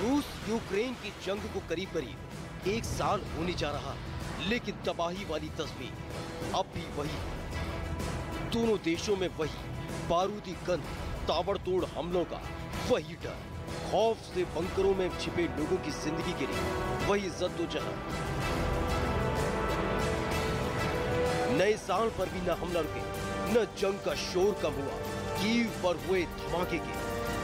रूस यूक्रेन की जंग को करीब करीब 1 साल होने जा रहा है, लेकिन तबाही वाली तस्वीर अब भी वही। दोनों देशों में वही बारूदी गंध, ताबड़तोड़ हमलों का वही डर, खौफ से बंकरों में छिपे लोगों की जिंदगी के लिए वही जद्दोजहद। नए साल पर भी न हमला रुके, न जंग का शोर कम हुआ। कीव पर हुए धमाके के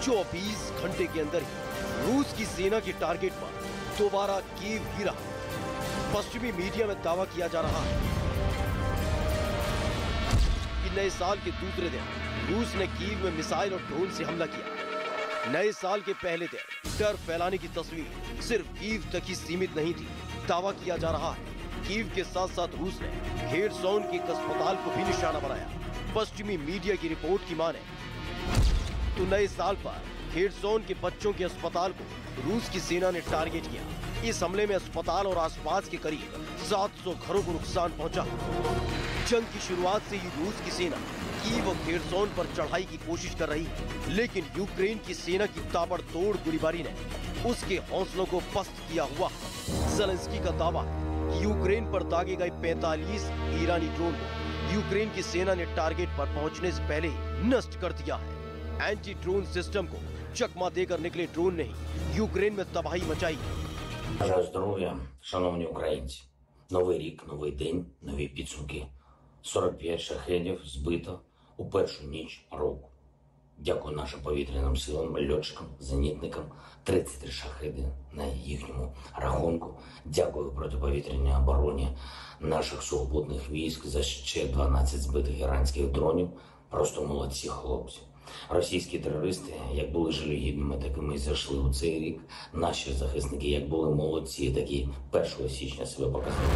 24 घंटे के अंदर ही रूस की सेना के टारगेट पर दोबारा कीव गिरा। पश्चिमी मीडिया में दावा किया जा रहा है कि नए साल के दूसरे दिन रूस ने कीव में मिसाइल और ड्रोन से हमला किया। नए साल के पहले दिन डर फैलाने की तस्वीर सिर्फ कीव तक ही सीमित नहीं थी। दावा किया जा रहा है कीव के साथ साथ रूस ने खेरसोन के एक अस्पताल को भी निशाना बनाया। पश्चिमी मीडिया की रिपोर्ट की माने तो नए साल पर खेरसोन के बच्चों के अस्पताल को रूस की सेना ने टारगेट किया। इस हमले में अस्पताल और आसपास के करीब 700 घरों को नुकसान पहुंचा। जंग की शुरुआत से ही रूस की सेना कीव और खेरसोन पर चढ़ाई की कोशिश कर रही है, लेकिन यूक्रेन की सेना की ताबड़तोड़ गोलीबारी ने उसके हौसलों को पस्त किया हुआ। ज़ेलेंस्की का दावा है कि यूक्रेन पर दागे गए 45 ईरानी ड्रोन को यूक्रेन की सेना ने टारगेट पर पहुंचने से पहले ही नष्ट कर दिया है। एंटी ड्रोन सिस्टम को चकमा देकर निकले ड्रोन ने ही यूक्रेन में तबाही मचाई। Бажаю здоров'я, шановні українці. Новий рік, новий день, нові підсумки. 45 шахедів збито у першу ніч року. Дякую нашим повітряним силам, льотчикам, зенітникам. 33 шахеди на їхньому рахунку. Дякую протиповітряній обороні наших сухопутних військ за ще 12 збитих іранських дронів. Просто молодці хлопці. Російські терористи, як були жалюгідними, такими й зайшли у цей рік. Наші захисники, як були молодці, так і 1 січня себе показали.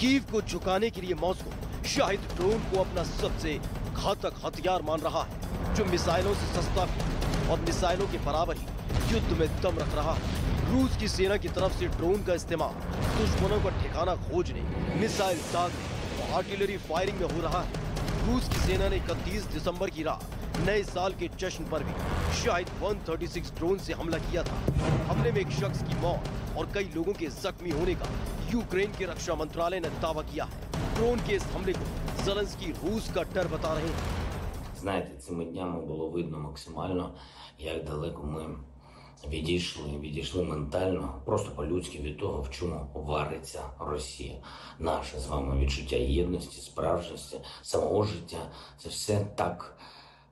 कीव को झुकाने के लिए मॉस्को शाहिद ड्रोन को अपना सबसे घातक हथियार मान रहा है, जो मिसाइलों से सस्ता भी और मिसाइलों के बराबर ही युद्ध में दम रख रहा है। रूस की सेना की तरफ से ड्रोन का इस्तेमाल दुश्मनों का ठिकाना खोजने, मिसाइल दागने और आर्टिलरी फायरिंग में हो रहा है। रूस की सेना ने 31 दिसंबर की रात नए साल के जश्न पर भी शाहिद 136 ड्रोन से हमला किया था। हमले में एक शख्स की मौत और कई लोगों के जख्मी होने का यूक्रेन के रक्षा मंत्रालय ने दावा किया है। ड्रोन के इस हमले को ज़ेलेंस्की रूस का डर बता रहे हैं। Знаєте, цими днями було видно максимально, як далеко ми відійшли ментально, просто по-людськи від того, в чому вариться Росія. Наше з вами відчуття єдності, справжності, самого життя – це все так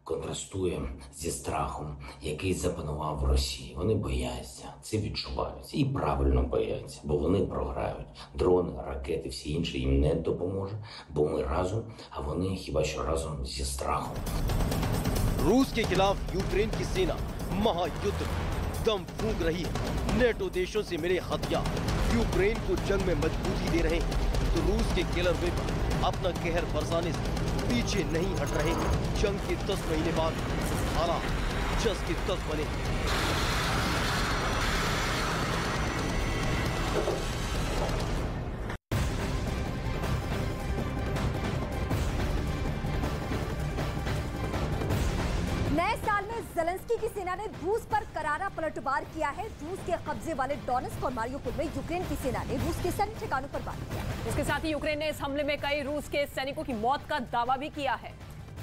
контрастує зі страхом, який запанував в Росії. Вони бояться, це відчувають. І правильно бояться, бо вони програють. Дрони, ракети, всі інші їм не допоможуть, бо ми разом, а вони хіба що разом зі страхом. रूस के खिलाफ यूक्रेन की सेना महायुद्ध में दम फूंक रही है। नेटो देशों से मिले हथियार यूक्रेन को जंग में मजबूती दे रहे हैं, तो रूस के किलर वेपर अपना कहर बरसाने से पीछे नहीं हट रहे। जंग के 10 महीने बाद हालात 10 के 10 बने। नए साल में ज़ेलेंस्की की सेना ने रूस पर करारा पलटवार किया है। रूस के कब्जे वाले डोनेट्स्क और मारियोपोल में यूक्रेन की सेना ने रूस के सैन्य ठिकानों पर वार किया। इसके साथ ही यूक्रेन ने इस हमले में कई रूस के सैनिकों की मौत का दावा भी किया है।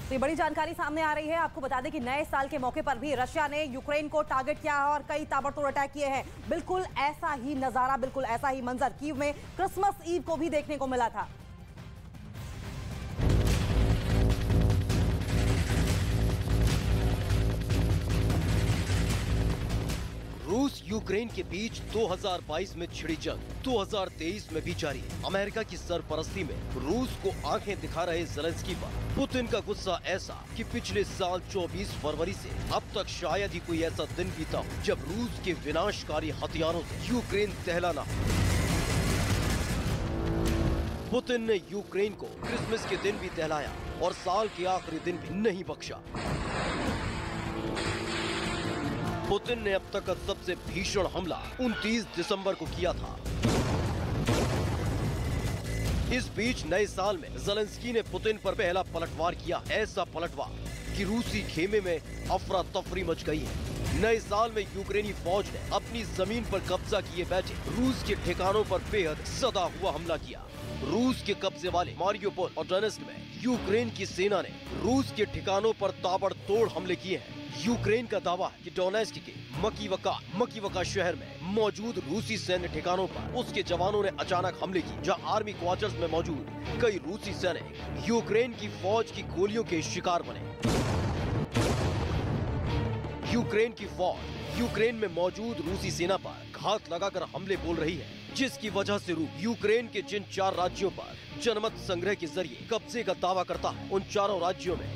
तो ये बड़ी जानकारी सामने आ रही है। आपको बता दें कि नए साल के मौके पर भी रशिया ने यूक्रेन को टारगेट किया है और कई ताबड़तोड़ अटैक किए हैं। बिल्कुल ऐसा ही नजारा, बिल्कुल ऐसा ही मंजर कीव में क्रिसमस ईव को भी देखने को मिला था। रूस यूक्रेन के बीच 2022 में छिड़ी जंग 2023 में भी जारी है। अमेरिका की सरपरस्ती में रूस को आंखें दिखा रहे ज़ेलेंस्की पर पुतिन का गुस्सा ऐसा कि पिछले साल 24 फरवरी से अब तक शायद ही कोई ऐसा दिन बीता हो जब रूस के विनाशकारी हथियारों से यूक्रेन दहला ना हो। पुतिन ने यूक्रेन को क्रिसमस के दिन भी दहलाया और साल के आखिरी दिन भी नहीं बख्शा। पुतिन ने अब तक का सबसे भीषण हमला 29 दिसंबर को किया था। इस बीच नए साल में ज़ेलेंस्की ने पुतिन पर पहला पलटवार किया। ऐसा पलटवार कि रूसी खेमे में अफरा तफरी मच गई है। नए साल में यूक्रेनी फौज ने अपनी जमीन पर कब्जा किए बैठे रूस के ठिकानों पर बेहद सदा हुआ हमला किया। रूस के कब्जे वाले मारियोपोल और डोनेस्क में यूक्रेन की सेना ने रूस के ठिकानों पर ताबड़तोड़ हमले किए हैं। यूक्रेन का दावा है कि डोनेस्क के मकीवका शहर में मौजूद रूसी सैन्य ठिकानों पर उसके जवानों ने अचानक हमले किए, जहां आर्मी क्वार्टर्स में मौजूद कई रूसी सैनिक यूक्रेन की फौज की गोलियों के शिकार बने। यूक्रेन की फौज यूक्रेन में मौजूद रूसी सेना पर घात लगाकर हमले बोल रही है, जिसकी वजह से रूस यूक्रेन के जिन 4 राज्यों पर जनमत संग्रह के जरिए कब्जे का दावा करता है, उन चारों राज्यों में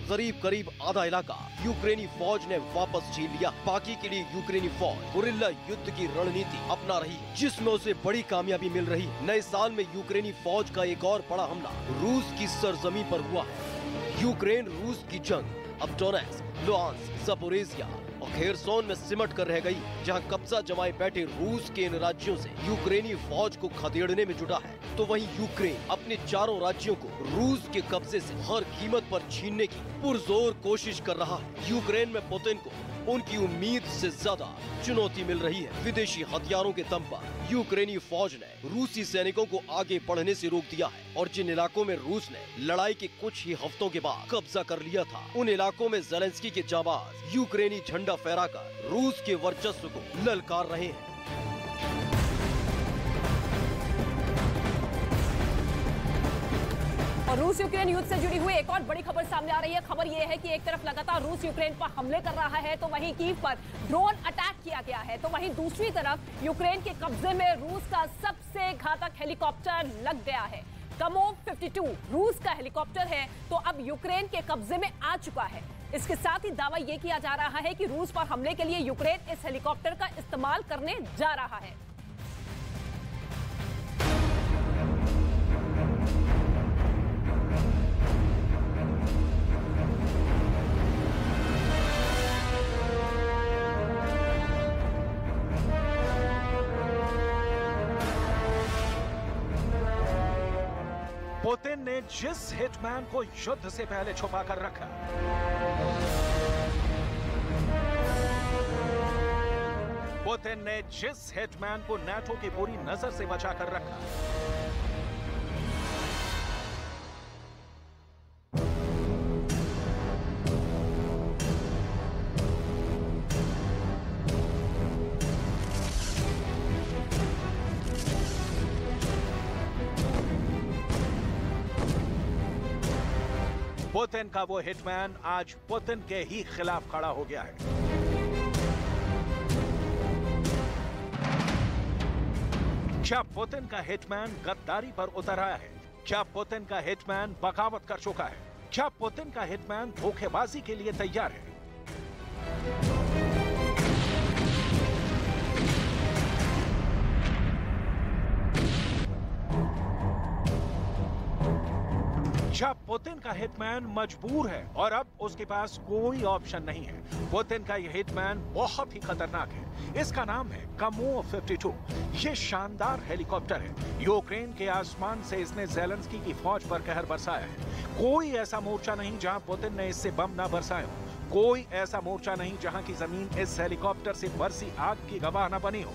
करीब आधा इलाका यूक्रेनी फौज ने वापस छीन लिया। बाकी के लिए यूक्रेनी फौज गुरिल्ला युद्ध की रणनीति अपना रही है, जिसमें उसे बड़ी कामयाबी मिल रही है। नए साल में यूक्रेनी फौज का एक और बड़ा हमला रूस की सरजमी पर हुआ है। यूक्रेन रूस की जंग अब डोनेस्क, लुहांस्क, ज़पोरिज़िया और खेरसोन में सिमट कर रह गई, जहां कब्जा जमाए बैठे रूस के इन राज्यों से यूक्रेनी फौज को खदेड़ने में जुटा है, तो वहीं यूक्रेन अपने चारों राज्यों को रूस के कब्जे से हर कीमत पर छीनने की पुरजोर कोशिश कर रहा है। यूक्रेन में पुतिन को उनकी उम्मीद से ज्यादा चुनौती मिल रही है। विदेशी हथियारों के दम पर यूक्रेनी फौज ने रूसी सैनिकों को आगे बढ़ने से रोक दिया है, और जिन इलाकों में रूस ने लड़ाई के कुछ ही हफ्तों के बाद कब्जा कर लिया था, उन इलाकों में ज़ेलेंस्की के जाबाज यूक्रेनी झंडा फहराकर रूस के वर्चस्व को ललकार रहे हैं। और रूस यूक्रेन युद्ध से जुड़ी हुई एक और बड़ी खबर सामने आ रही है। खबर यह है कि एक तरफ लगातार रूस यूक्रेन पर हमले कर रहा है, तो वहीं कीव पर ड्रोन अटैक किया गया है, तो वहीं दूसरी तरफ यूक्रेन के कब्जे में रूस का सबसे घातक हेलीकॉप्टर लग गया है। कामोव 52 रूस का हेलीकॉप्टर है, तो अब यूक्रेन के कब्जे में आ चुका है। इसके साथ ही दावा यह किया जा रहा है कि रूस पर हमले के लिए यूक्रेन इस हेलीकॉप्टर का इस्तेमाल करने जा रहा है। पुतिन ने जिस हिटमैन को युद्ध से पहले छुपा कर रखा, पुतिन ने जिस हिटमैन को नाटो की बुरी नजर से बचा कर रखा, पुतिन का वो हिटमैन आज पुतिन के ही खिलाफ खड़ा हो गया है। क्या पुतिन का हिटमैन गद्दारी पर उतर आया है? क्या पुतिन का हिटमैन बगावत कर चुका है? क्या पुतिन का हिटमैन धोखेबाजी के लिए तैयार है? क्या पुतिन का हिटमैन मजबूर है और अब उसके पास कोई ऑप्शन नहीं है? पुतिन का यह हिटमैन बहुत ही खतरनाक है। इसका नाम है कामोव 52। ये शानदार हेलीकॉप्टर है। यूक्रेन के आसमान से इसने ज़ेलेंस्की की फौज पर कहर बरसाया है। कोई ऐसा मोर्चा नहीं जहां पुतिन ने इससे बम ना बरसाए हो। कोई ऐसा मोर्चा नहीं जहां की जमीन इस हेलीकॉप्टर से बरसी आग की गवाह न बनी हो।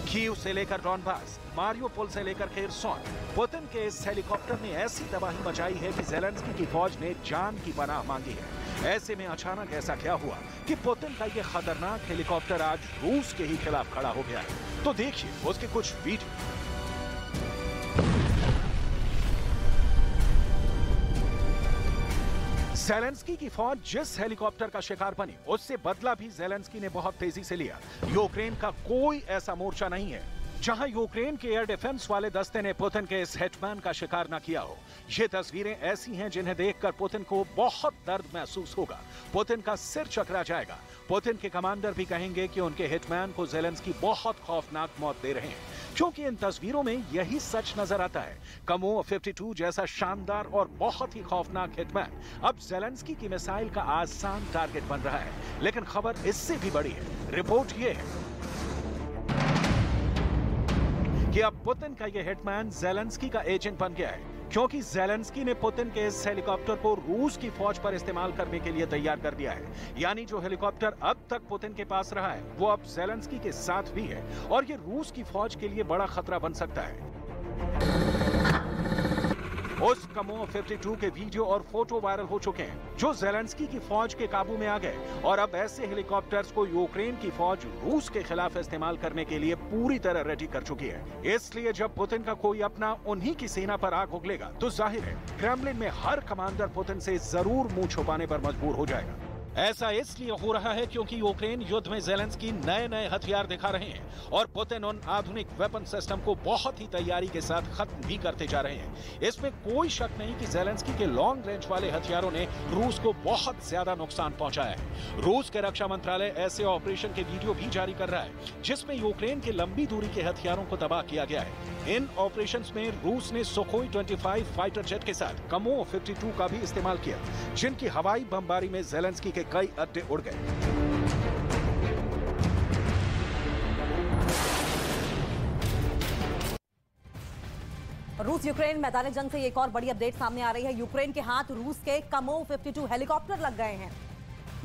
कीव से लेकर डॉनबास, मारियोपोल से लेकर खेरसोन, पुतिन के इस हेलीकॉप्टर ने ऐसी तबाही मचाई है कि ज़ेलेंस्की की फौज ने जान की पनाह मांगी है। ऐसे में अचानक ऐसा क्या हुआ कि पुतिन का यह खतरनाक हेलीकॉप्टर आज रूस के ही खिलाफ खड़ा हो गया है? तो देखिए उसके कुछ वीडियो। ज़ेलेंस्की की फौज जिस हेलीकॉप्टर का शिकार बनी, उससे बदला भी ज़ेलेंस्की ने बहुत तेजी से लिया। यूक्रेन का कोई ऐसा मोर्चा नहीं है जहां यूक्रेन के एयर डिफेंस वाले दस्ते ने पुतिन के इस हिटमैन का शिकार न किया हो। ये तस्वीरें ऐसी हैं जिन्हें देखकर पुतिन को बहुत दर्द महसूस होगा। पुतिन का सिर चकरा जाएगा। पुतिन के कमांडर भी कहेंगे कि उनके हिटमैन को ज़ेलेंस्की बहुत खौफनाक मौत दे रहे हैं, क्योंकि इन तस्वीरों में यही सच नजर आता है। कामोव 52 जैसा शानदार और बहुत ही खौफनाक हिटमैन अब ज़ेलेंस्की की मिसाइल का आसान टारगेट बन रहा है। लेकिन खबर इससे भी बड़ी है। रिपोर्ट ये है कि अब पुतिन का ये हिटमैन ज़ेलेंस्की का एजेंट बन गया है, क्योंकि ज़ेलेंस्की ने पुतिन के इस हेलीकॉप्टर को रूस की फौज पर इस्तेमाल करने के लिए तैयार कर दिया है। यानी जो हेलीकॉप्टर अब तक पुतिन के पास रहा है वो अब ज़ेलेंस्की के साथ भी है और ये रूस की फौज के लिए बड़ा खतरा बन सकता है। उस कमो 52 के वीडियो और फोटो वायरल हो चुके हैं जो ज़ेलेंस्की की फौज के काबू में आ गए और अब ऐसे हेलीकॉप्टर्स को यूक्रेन की फौज रूस के खिलाफ इस्तेमाल करने के लिए पूरी तरह रेडी कर चुकी है। इसलिए जब पुतिन का कोई अपना उन्हीं की सेना पर आग उगलेगा तो जाहिर है क्रेमलिन में हर कमांडर पुतिन से जरूर मुंह छुपाने पर मजबूर हो जाएगा। ऐसा इसलिए हो रहा है क्योंकि यूक्रेन युद्ध में ज़ेलेंस्की नए हथियार दिखा रहे हैं और पुतिन उन आधुनिक वेपन सिस्टम को बहुत ही तैयारी के साथ खत्म भी करते जा रहे हैं। इसमें कोई शक नहीं कि ज़ेलेंस्की के लॉन्ग रेंज वाले हथियारों ने रूस को बहुत ज्यादा नुकसान पहुंचाया है। रूस के रक्षा मंत्रालय ऐसे ऑपरेशन के वीडियो भी जारी कर रहा है जिसमें यूक्रेन के लंबी दूरी के हथियारों को तबाह किया गया है। इन ऑपरेशंस में रूस ने सुखोई 25 फाइटर जेट के साथ कमो 52 का भी इस्तेमाल किया, जिनकी हवाई बमबारी में ज़ेलेंस्की के कई अड्डे उड़ गए। रूस यूक्रेन मैदान जंग से एक और बड़ी अपडेट सामने आ रही है। यूक्रेन के हाथ रूस के कमो 52 हेलीकॉप्टर लग गए हैं,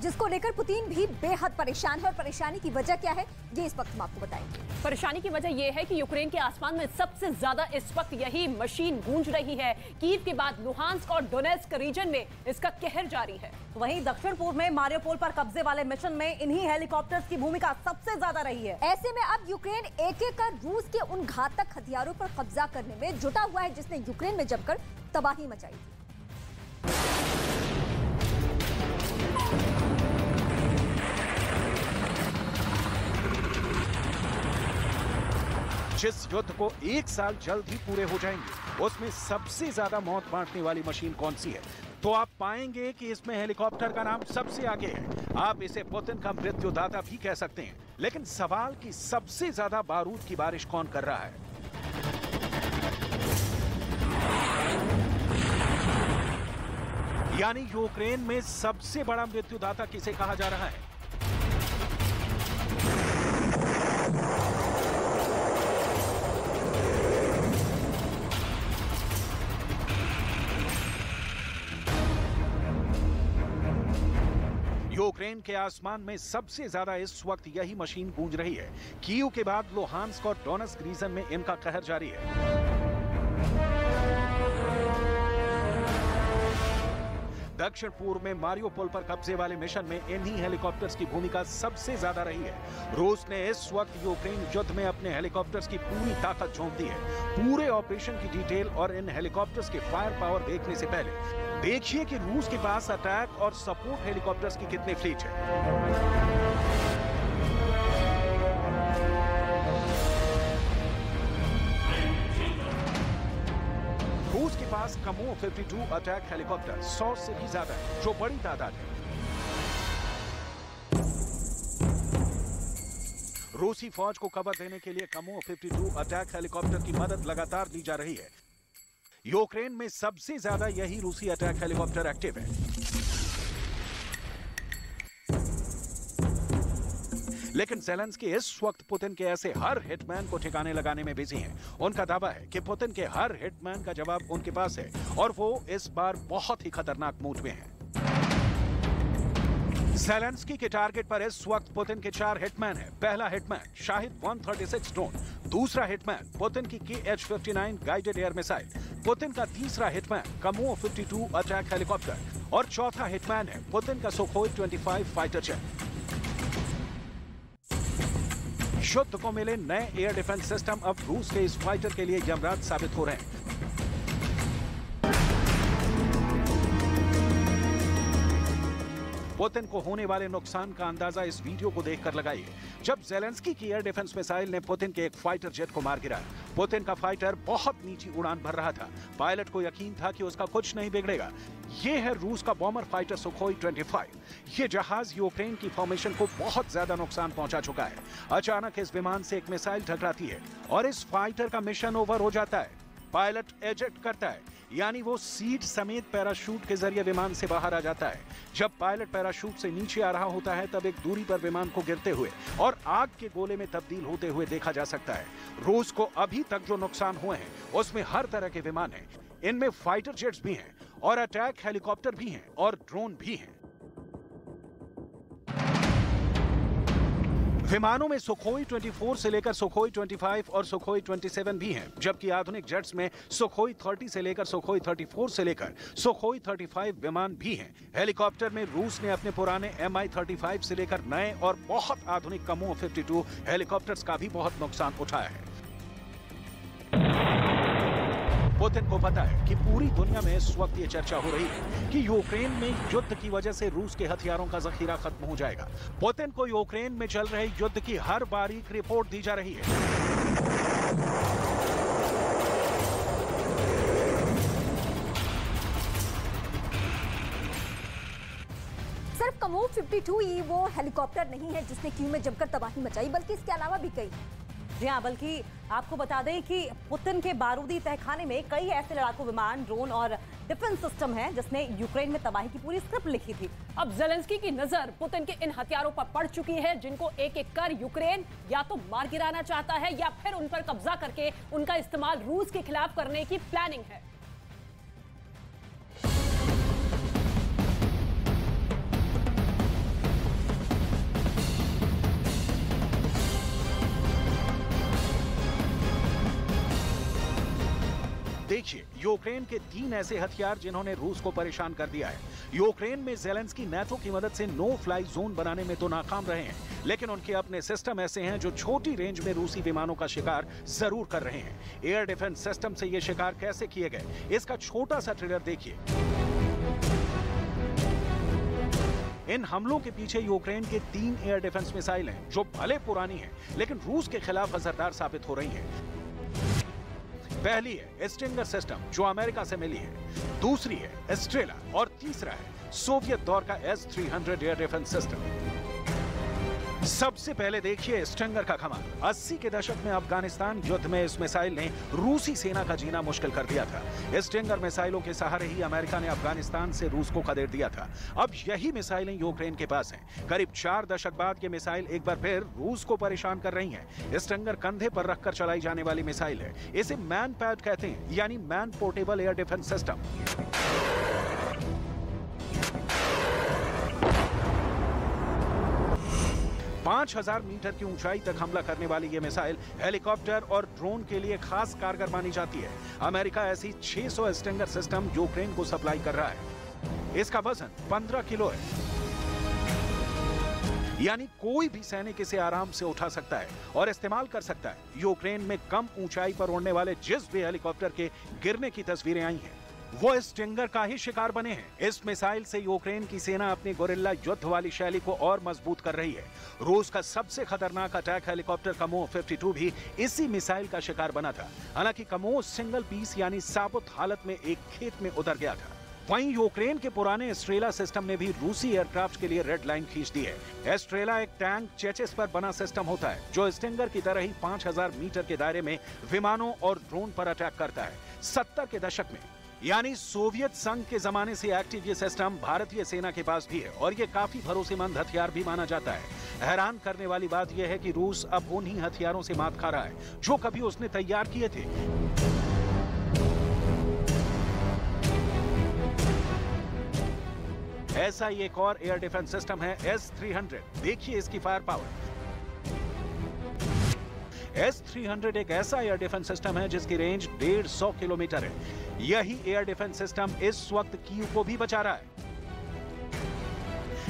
जिसको लेकर पुतिन भी बेहद परेशान है। और परेशानी की वजह क्या है ये इस वक्त हम आपको बताएंगे। परेशानी की वजह यह है कि यूक्रेन के आसमान में सबसे ज्यादा इस वक्त यही मशीन गूंज रही है। कीव के बाद लुहांस्क और डोनेट्स्क रीजन में इसका कहर जारी है। वहीं दक्षिण पूर्व में मारियोपोल पर कब्जे वाले मिशन में इन्हीं हेलीकॉप्टर्स की भूमिका सबसे ज्यादा रही है। ऐसे में अब यूक्रेन एक एक कर रूस के उन घातक हथियारों पर कब्जा करने में जुटा हुआ है जिसने यूक्रेन में जमकर तबाही मचाई थी। जिस युद्ध को 1 साल जल्द ही पूरे हो जाएंगे उसमें सबसे ज्यादा मौत बांटने वाली मशीन कौन सी है, तो आप पाएंगे कि इसमें हेलीकॉप्टर का नाम सबसे आगे है। आप इसे पुतिन का मृत्युदाता भी कह सकते हैं, लेकिन सवाल कि सबसे ज्यादा बारूद की बारिश कौन कर रहा है। यानी यूक्रेन में सबसे बड़ा मृत्युदाता किसे कहा जा रहा है। यूक्रेन के आसमान में सबसे ज्यादा इस वक्त यही मशीन गूंज रही है। कीव के बाद लुहांस्क और डोनेट्स्क रीजन में इनका कहर जारी है। दक्षिण पूर्व में मारियोपोल पर कब्जे वाले मिशन में इन्हीं हेलीकॉप्टर्स की भूमिका सबसे ज्यादा रही है। रूस ने इस वक्त यूक्रेन युद्ध में अपने हेलीकॉप्टर्स की पूरी ताकत झोंक दी है। पूरे ऑपरेशन की डिटेल और इन हेलीकॉप्टर्स के फायर पावर देखने से पहले देखिए कि रूस के पास अटैक और सपोर्ट हेलीकॉप्टर्स की कितनी फ्लीट है। रूस के पास कमो 52 अटैक हेलीकॉप्टर 100 से भी ज्यादा है, जो बड़ी तादाद है। रूसी फौज को कवर देने के लिए कमो 52 अटैक हेलीकॉप्टर की मदद लगातार ली जा रही है। यूक्रेन में सबसे ज्यादा यही रूसी अटैक हेलीकॉप्टर एक्टिव है। लेकिन ज़ेलेंस्की इस वक्त पुतिन के ऐसे हर हिटमैन को ठिकाने लगाने में बिजी हैं। उनका दावा है कि पुतिन के हर हिटमैन का जवाब उनके पास है और वो इस बार बहुत ही खतरनाक मूड में हैं। ज़ेलेंस्की के टारगेट पर इस वक्त पुतिन के 4 हिटमैन हैं। पहला हिटमैन शाहिद 136 ड्रोन, दूसरा हिटमैन पुतिन की KH-59 guided air missile, Putin का तीसरा हिटमैन कमो 52 अटैक हेलीकॉप्टर और चौथा हिटमैन है पुतिन का सुखोई 25 फाइटर जेट। युद्ध को मिले नए एयर डिफेंस सिस्टम अब रूस के इस फाइटर के लिए यमराज साबित हो रहे हैं। पुतिन को होने वाले नुकसान का अंदाजा इस वीडियो को देखकर लगाइए, जब ज़ेलेंस्की की एयर डिफेंस मिसाइल ने पुतिन के एक फाइटर जेट को मार गिराया। पुतिन का फाइटर बहुत नीची उड़ान भर रहा था। पायलट को यकीन था कि उसका कुछ नहीं बिगड़ेगा। ये है रूस का बॉम्बर फाइटर सुखोई 25। ये जहाज यूक्रेन की फॉर्मेशन को बहुत ज्यादा नुकसान पहुंचा चुका है। अचानक इस विमान से एक मिसाइल टकराती है और इस फाइटर का मिशन ओवर हो जाता है। पायलट एजेक्ट करता है, यानी वो सीट समेत पैराशूट के जरिए विमान से बाहर आ जाता है। जब पायलट पैराशूट से नीचे आ रहा होता है तब एक दूरी पर विमान को गिरते हुए और आग के गोले में तब्दील होते हुए देखा जा सकता है। रूस को अभी तक जो नुकसान हुए हैं उसमें हर तरह के विमान हैं। इनमें फाइटर जेट्स भी हैं और अटैक हेलीकॉप्टर भी हैं और ड्रोन भी हैं। विमानों में सुखोई 24 से लेकर सुखोई 25 और सुखोई 27 भी हैं, जबकि आधुनिक जेट्स में सुखोई 30 से लेकर सुखोई 34 से लेकर सुखोई 35 विमान भी हैं। हेलीकॉप्टर में रूस ने अपने पुराने Mi-35 से लेकर नए और बहुत आधुनिक कमो 52 हेलीकॉप्टर्स का भी बहुत नुकसान उठाया है। पुतिन को पता है कि पूरी दुनिया में इस वक्त ये चर्चा हो रही है कि यूक्रेन में युद्ध की वजह से रूस के हथियारों का जखीरा खत्म हो जाएगा। पुतिन को यूक्रेन में चल रहे युद्ध की हर बारीक रिपोर्ट दी जा रही है। सिर्फ कमो 52 ही वो हेलीकॉप्टर नहीं है जिसने कीव में जमकर तबाही मचाई, बल्कि इसके अलावा भी कई। जी हाँ, बल्कि आपको बता दें कि पुतिन के बारूदी तहखाने में कई ऐसे लड़ाकू विमान, ड्रोन और डिफेंस सिस्टम हैं जिसने यूक्रेन में तबाही की पूरी स्क्रिप्ट लिखी थी। अब ज़ेलेंस्की की नजर पुतिन के इन हथियारों पर पड़ चुकी है, जिनको एक एक कर यूक्रेन या तो मार गिराना चाहता है या फिर उन पर कब्जा करके उनका इस्तेमाल रूस के खिलाफ करने की प्लानिंग है। देखिए, यूक्रेन के 3 ऐसे हथियार जिन्होंने रूस को परेशान कर दिया है। यूक्रेन में ज़ेलेंस्की नेटो की मदद से नो फ्लाई जोन बनाने में तो नाकाम रहे हैं, लेकिन उनके अपने सिस्टम ऐसे हैं जो छोटी रेंज में रूसी विमानों का शिकार जरूर कर रहे हैं। एयर डिफेंस सिस्टम से ये शिकार कैसे किए गए, इसका छोटा सा ट्रेलर देखिए। इन हमलों के पीछे यूक्रेन के 3 एयर डिफेंस मिसाइल हैं, जो भले पुरानी हैं, लेकिन रूस के खिलाफ असरदार साबित हो रही हैं। पहली है स्टिंगर सिस्टम, जो अमेरिका से मिली है। दूसरी है एस्ट्रेला और तीसरा है सोवियत दौर का S-300 एयर डिफेंस सिस्टम। सबसे पहले देखिए स्टिंगर का कमाल। 80 के दशक में अफगानिस्तान युद्ध में इस मिसाइल ने रूसी सेना का जीना मुश्किल कर दिया था। स्टिंगर मिसाइलों के सहारे ही अमेरिका ने अफगानिस्तान से रूस को खदेड़ दिया था। अब यही मिसाइलें यूक्रेन के पास हैं। करीब 4 दशक बाद ये मिसाइल एक बार फिर रूस को परेशान कर रही हैं। स्टिंगर कंधे पर रखकर चलाई जाने वाली मिसाइल है। इसे मैन पैड कहते हैं, यानी man portable air defence system. 5000 metre की ऊंचाई तक हमला करने वाली ये मिसाइल हेलीकॉप्टर और ड्रोन के लिए खास कारगर मानी जाती है। अमेरिका ऐसी 600 स्टिंगर सिस्टम यूक्रेन को सप्लाई कर रहा है। इसका वजन 15 किलो है, यानी कोई भी सैनिक इसे आराम से उठा सकता है और इस्तेमाल कर सकता है। यूक्रेन में कम ऊंचाई पर उड़ने वाले जिस भी हेलीकॉप्टर के गिरने की तस्वीरें आई हैं, वो स्टिंगर का ही शिकार बने हैं। इस मिसाइल से यूक्रेन की सेना अपनी गोरिल्ला युद्ध वाली शैली को और मजबूत कर रही है। रूस का सबसे खतरनाक अटैक हेलीकॉप्टर कमो 52 भी इसी मिसाइल का शिकार बना था। हालांकि कमो सिंगल पीस यानी साबुत हालत में एक खेत में उतर गया था। वहीं यूक्रेन के पुराने एस्ट्रेला सिस्टम ने भी रूसी एयरक्राफ्ट के लिए रेड लाइन खींच दी है। एस्ट्रेला एक टैंक चेचिस पर बना सिस्टम होता है, जो स्टिंगर की तरह ही 5000 मीटर के दायरे में विमानों और ड्रोन पर अटैक करता है। 70 के दशक में, यानी सोवियत संघ के जमाने से एक्टिव ये सिस्टम भारतीय सेना के पास भी है और ये काफी भरोसेमंद हथियार भी माना जाता है। हैरान करने वाली बात यह है कि रूस अब उन्हीं हथियारों से मात खा रहा है जो कभी उसने तैयार किए थे। ऐसा ही एक और एयर डिफेंस सिस्टम है S-300। देखिए इसकी फायर पावर। S-300 एक ऐसा एयर डिफेंस सिस्टम है जिसकी रेंज 150 किलोमीटर है। यही एयर डिफेंस सिस्टम इस वक्त कीव को भी बचा रहा है।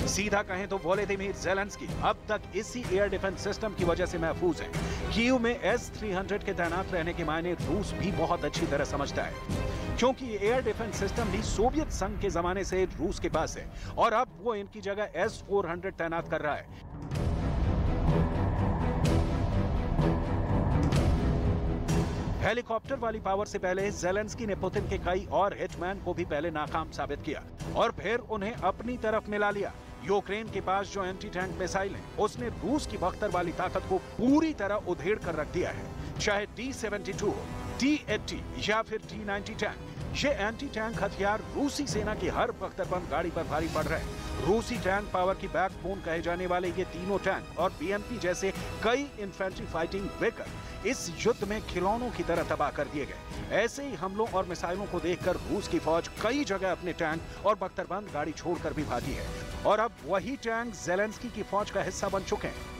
सीधा कहें तो वोलोदिमीर ज़ेलेंस्की अब तक इसी एयर डिफेंस सिस्टम की वजह से महफूज है। कीव में S-300 के तैनात रहने के मायने रूस भी बहुत अच्छी तरह समझता है, क्योंकि ये एयर डिफेंस सिस्टम भी सोवियत संघ के जमाने से रूस के पास है और अब वो इनकी जगह S-400 तैनात कर रहा है। हेलीकॉप्टर वाली पावर से पहले ज़ेलेंस्की ने पुतिन के कई और हिटमैन को भी पहले नाकाम साबित किया और फिर उन्हें अपनी तरफ मिला लिया। यूक्रेन के पास जो एंटी टैंक मिसाइल है, उसने रूस की बख्तर वाली ताकत को पूरी तरह उधेड़ कर रख दिया है। चाहे T-72 हो, T-80 या फिर T-90 टैंक। ये एंटी टैंक हथियार रूसी सेना की हर बख्तरबंद गाड़ी पर भारी पड़ रहे हैं। रूसी टैंक पावर की बैकबोन कहे जाने वाले ये तीनों टैंक और BMP जैसे कई इन्फेंट्री फाइटिंग व्हीकल इस युद्ध में खिलौनों की तरह तबाह कर दिए गए। ऐसे ही हमलों और मिसाइलों को देखकर रूस की फौज कई जगह अपने टैंक और बख्तरबंद गाड़ी छोड़कर भी भागी है और अब वही टैंक ज़ेलेंस्की की फौज का हिस्सा बन चुके हैं।